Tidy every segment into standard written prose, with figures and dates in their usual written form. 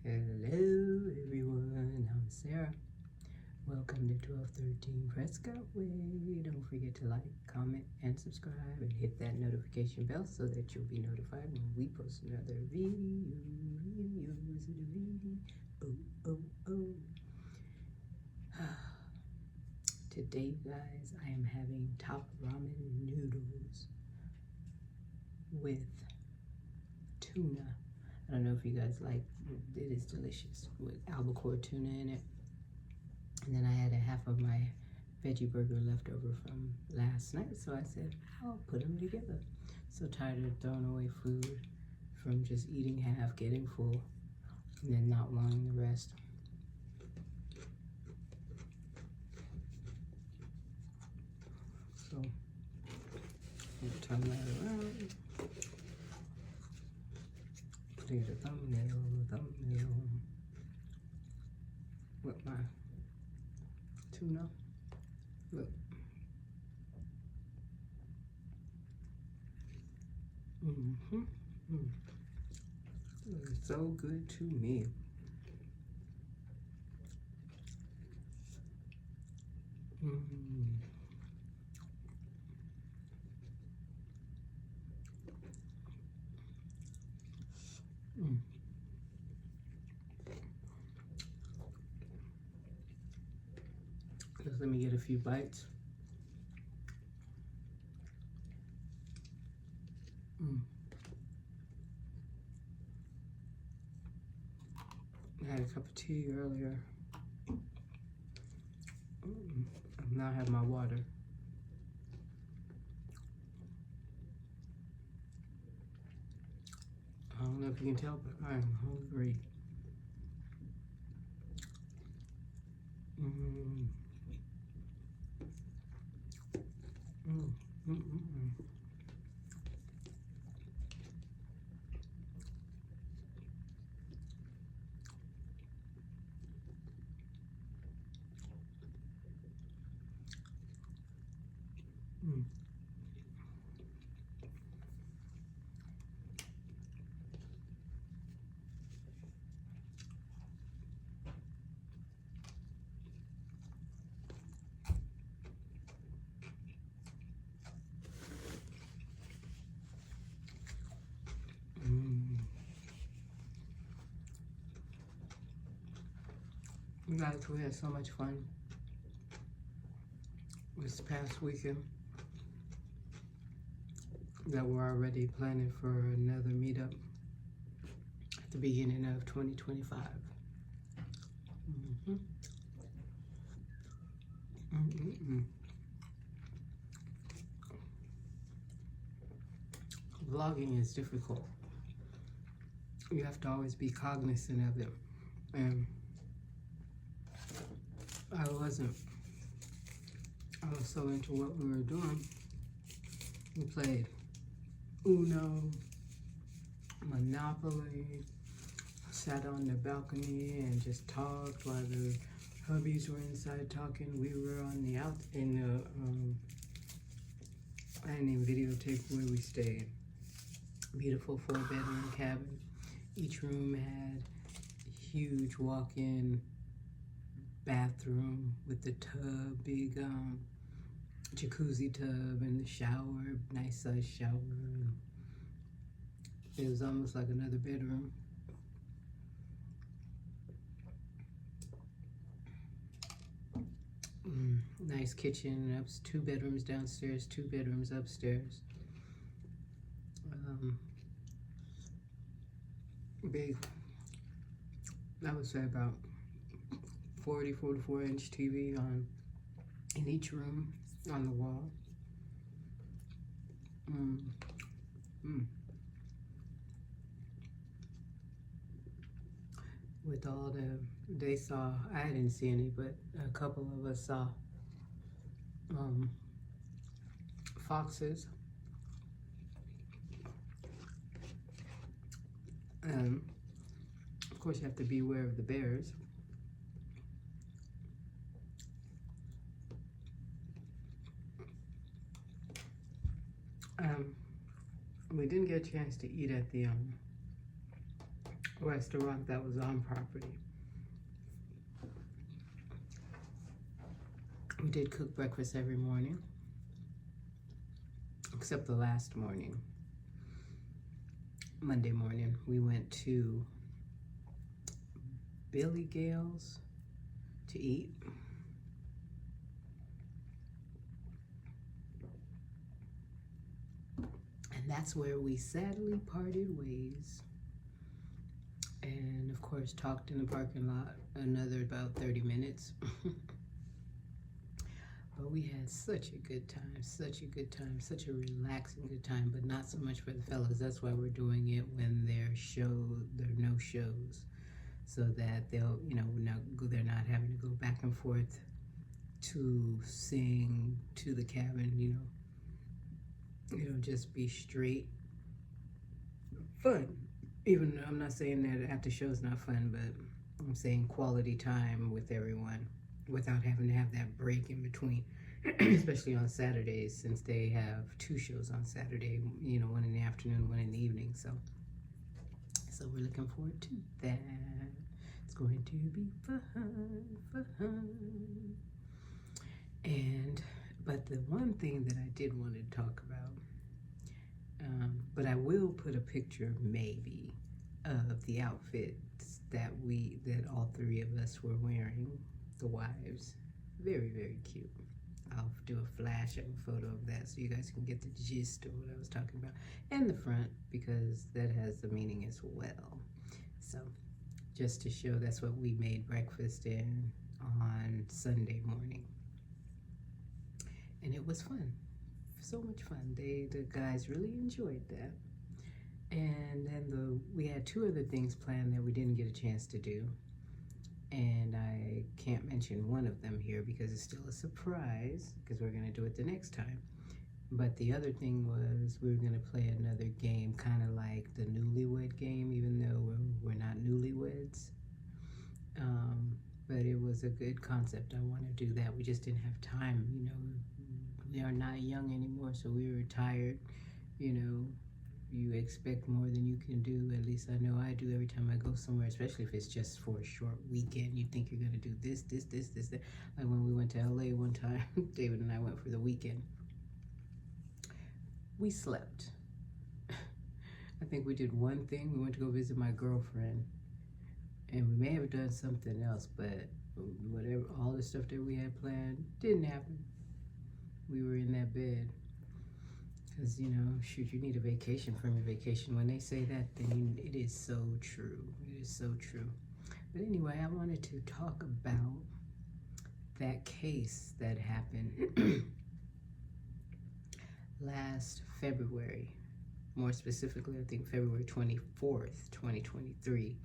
Hello everyone, I'm Sarah. Welcome to 1213 Prescott Way. Don't forget to like, comment, and subscribe, and hit that notification bell so that you'll be notified when we post another video. Today, guys, I am having top ramen noodles with tuna. I don't know if you guys like it. It is delicious with albacore tuna in it. And then I had a half of my veggie burger left over from last night, so I said I'll put them together. So tired of throwing away food from just eating half, getting full, and then not wanting the rest. So I'll turn that around. Putting the thumbnail with my tuna. Look. It's so good to me. Just let me get a few bites. I had a cup of tea earlier. I've now had my water. I don't know if you can tell, but I am hungry. You guys, we had so much fun this past weekend that we're already planning for another meetup at the beginning of 2025. Vlogging is difficult. You have to always be cognizant of it. And I wasn't. I was so into what we were doing. We played Uno, Monopoly, sat on the balcony and just talked while the hubbies were inside talking. We were on the I didn't even videotape where we stayed. Beautiful 4-bedroom cabin. Each room had a huge walk-in bathroom with the tub, big jacuzzi tub and the shower, nice size shower. It was almost like another bedroom. Nice kitchen, 2 bedrooms downstairs, 2 bedrooms upstairs. Big, I would say about 44-inch TV in each room on the wall. With all they saw, I didn't see any, but a couple of us saw foxes. And of course you have to beware of the bears. We didn't get a chance to eat at the restaurant that was on property. We did cook breakfast every morning, except the last morning. Monday morning, we went to Billy Gale's to eat. And that's where we sadly parted ways. And of course, talked in the parking lot another about 30 minutes. But we had such a good time, such a good time, such a relaxing good time, but not so much for the fellas. That's why we're doing it when there are no shows, so that they'll, they're not having to go back and forth to sing to the cabin, just be straight fun. Even I'm not saying that after show's not fun, but I'm saying quality time with everyone without having to have that break in between, especially on Saturdays, since they have 2 shows on Saturday, one in the afternoon, one in the evening. So we're looking forward to that. It's going to be fun. But the one thing that I did want to talk about, but I will put a picture maybe of the outfits that all 3 of us were wearing, the wives. Very, very cute. I'll do a flash of a photo of that so you guys can get the gist of what I was talking about. And the front, because that has a meaning as well. So just to show, that's what we made breakfast in on Sunday morning. And it was fun. So much fun. The guys really enjoyed that. And then we had 2 other things planned that we didn't get a chance to do. And I can't mention one of them here because it's still a surprise, because we're going to do it the next time. But the other thing was we were going to play another game, kind of like the newlywed game, even though we're not newlyweds. But it was a good concept. I want to do that. We just didn't have time, We are not young anymore, so we were retired. You expect more than you can do. At least I know I do every time I go somewhere, especially if it's just for a short weekend. You think you're going to do this, that. Like when we went to LA one time, David and I went for the weekend. We slept. I think we did one thing. We went to go visit my girlfriend. And we may have done something else, but whatever, all the stuff that we had planned didn't happen. We were in that bed. Because, shoot, you need a vacation from your vacation. When they say that, then it is so true. It is so true. But anyway, I wanted to talk about that case that happened last February. More specifically, I think February 24th, 2023,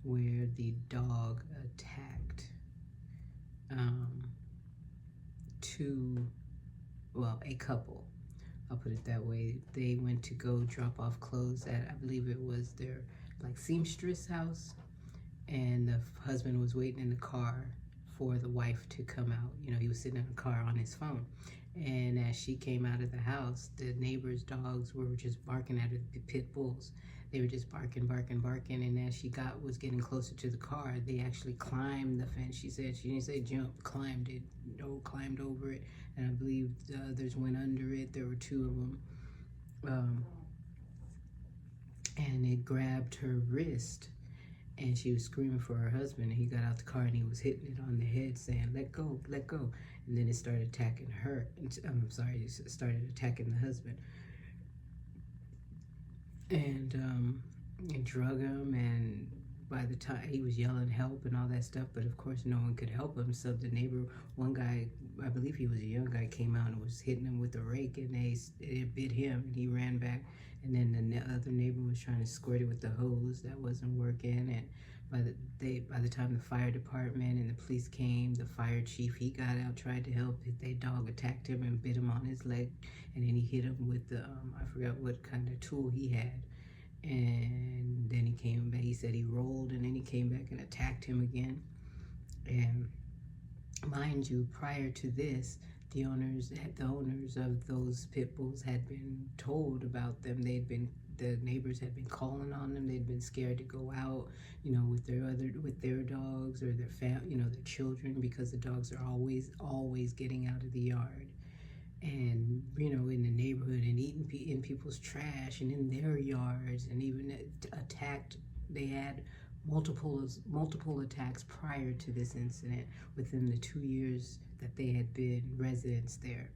where the dog attacked a couple. I'll put it that way. They went to go drop off clothes at, I believe it was their seamstress house, and the husband was waiting in the car for the wife to come out. He was sitting in the car on his phone, and as she came out of the house, the neighbor's dogs were just barking at her, the pit bulls. They were just barking, and as she was getting closer to the car, they actually climbed the fence. She didn't say jump, climbed it. Climbed over it, and I believe the others went under it. There were 2 of them. And it grabbed her wrist, and she was screaming for her husband, and he got out the car and he was hitting it on the head saying, let go, let go. And then it started attacking her. It started attacking the husband. And it drug him, and by the time he was yelling help and all that stuff, but of course no one could help him. So the neighbor, one guy, I believe he was a young guy, came out and was hitting him with a rake, and it bit him, and he ran back. And then the other neighbor was trying to squirt it with the hose. That wasn't working. And by the time the fire department and the police came, the fire chief, he got out, tried to help. Their dog attacked him and bit him on his leg, and then he hit him with the I forgot what kind of tool he had. And then he came back. He said he rolled, and then he came back and attacked him again. And mind you, prior to this, the owners of those pit bulls had been told about them. They'd been the neighbors had been calling on them. They'd been scared to go out, you know, with their dogs or their children, because the dogs are always getting out of the yard, and you know, in the neighborhood, and eating in people's trash and in their yards, and even attacked. They had multiple attacks prior to this incident within the 2 years that they had been residents there.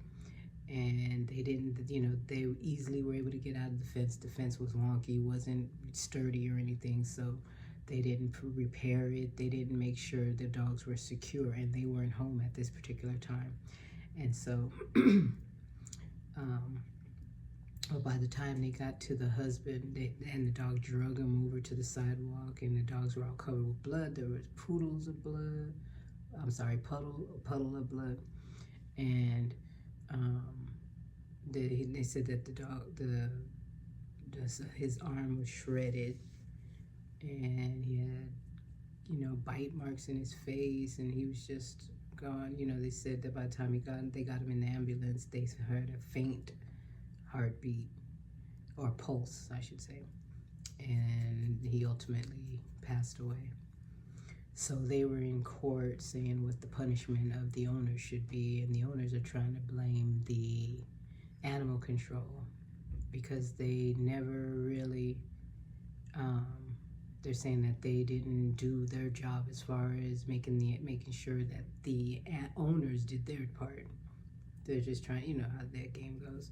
And they didn't, you know, they easily were able to get out of the fence. The fence was wonky, wasn't sturdy or anything, so they didn't repair it. They didn't make sure the dogs were secure, and they weren't home at this particular time. And so but by the time they got to the husband, and the dog drug him over to the sidewalk, and the dogs were all covered with blood. There was puddle of blood. And they said that the dog, his arm was shredded, and he had, you know, bite marks in his face, and he was just gone. You know, they said that by the time they got him in the ambulance, they heard a faint heartbeat, or pulse, I should say, and he ultimately passed away. So they were in court saying what the punishment of the owners should be, and the owners are trying to blame the animal control because they never really, they're saying that they didn't do their job as far as making sure that the owners did their part. They're just trying, you know how that game goes.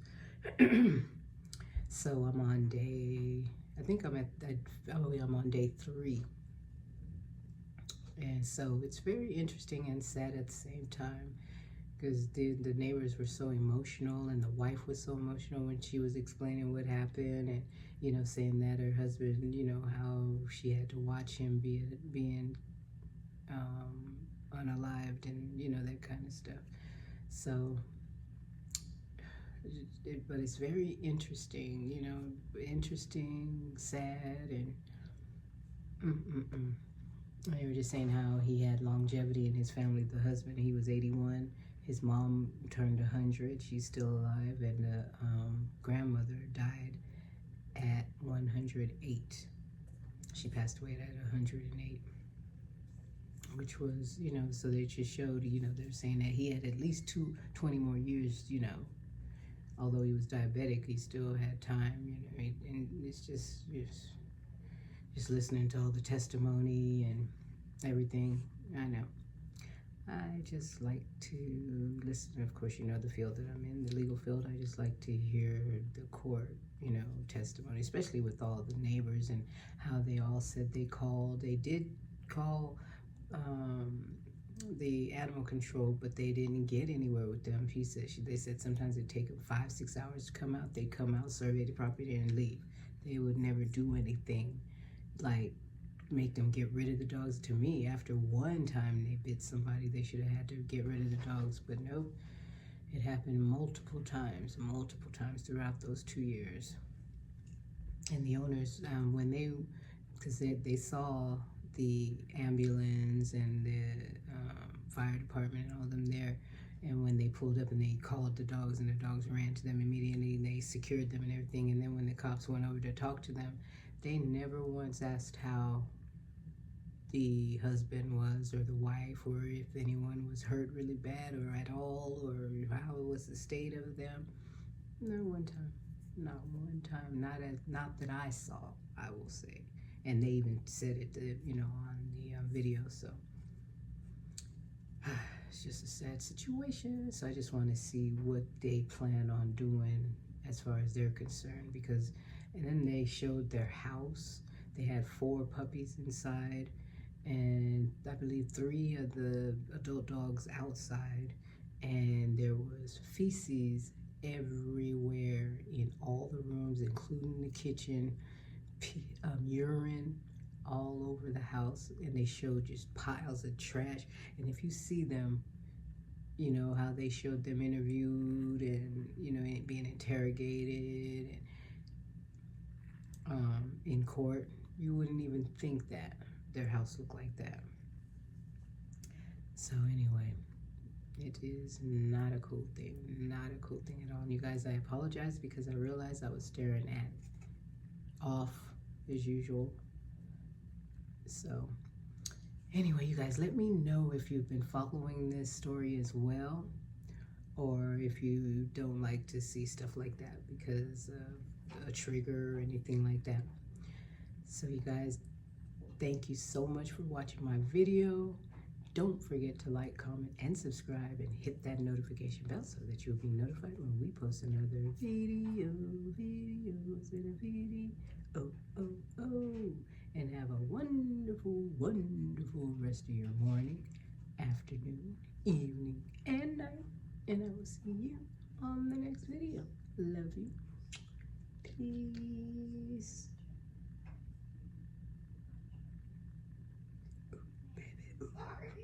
So I'm on day 3. And so it's very interesting and sad at the same time, because the neighbors were so emotional, and the wife was so emotional when she was explaining what happened, and, you know, saying that her husband, you know, how she had to watch him being unalived, and, you know, that kind of stuff. So but it's very interesting, you know, interesting, sad, and they were just saying how he had longevity in his family. The husband, he was 81. His mom turned 100. She's still alive, and the grandmother died at 108. She passed away at 108, which was, you know, so they just showed, you know, they're saying that he had at least 20 more years, you know. Although he was diabetic, he still had time, you know, and it's just listening to all the testimony and everything. I know. I just like to listen. Of course, you know the field that I'm in, the legal field. I just like to hear the court, you know, testimony, especially with all the neighbors and how they all said they did call the animal control, but they didn't get anywhere with them. They said sometimes it'd take them 5-6 hours to come out. They'd come out, survey the property, and leave. They would never do anything like make them get rid of the dogs. To me, after one time they bit somebody, they should have had to get rid of the dogs, but nope. It happened multiple times throughout those 2 years. And the owners, because they saw the ambulance and the fire department and all of them there, and when they pulled up and they called the dogs, and the dogs ran to them immediately, and they secured them and everything, and then when the cops went over to talk to them, they never once asked how the husband was, or the wife, or if anyone was hurt really bad or at all, or how was the state of them. Not one time. Not that I saw, I will say. And they even said it, you know, on the video. So it's just a sad situation. So I just want to see what they plan on doing as far as they're concerned, because, and then they showed their house. They had 4 puppies inside, and I believe 3 of the adult dogs outside, and there was feces everywhere in all the rooms, including the kitchen, urine all over the house, and they showed just piles of trash. And if you see them, you know, how they showed them interviewed and, you know, being interrogated and in court, you wouldn't even think that their house looked like that. So anyway, it is not a cool thing at all. And you guys, I apologize because I realized I was staring at off as usual. So anyway, you guys, let me know if you've been following this story as well, or if you don't like to see stuff like that because of a trigger or anything like that. So you guys, thank you so much for watching my video. Don't forget to like, comment, and subscribe, and hit that notification bell so that you'll be notified when we post another video. And have a wonderful, wonderful rest of your morning, afternoon, evening, and night. And I will see you on the next video. Love you. Peace. Ooh, baby. Ooh.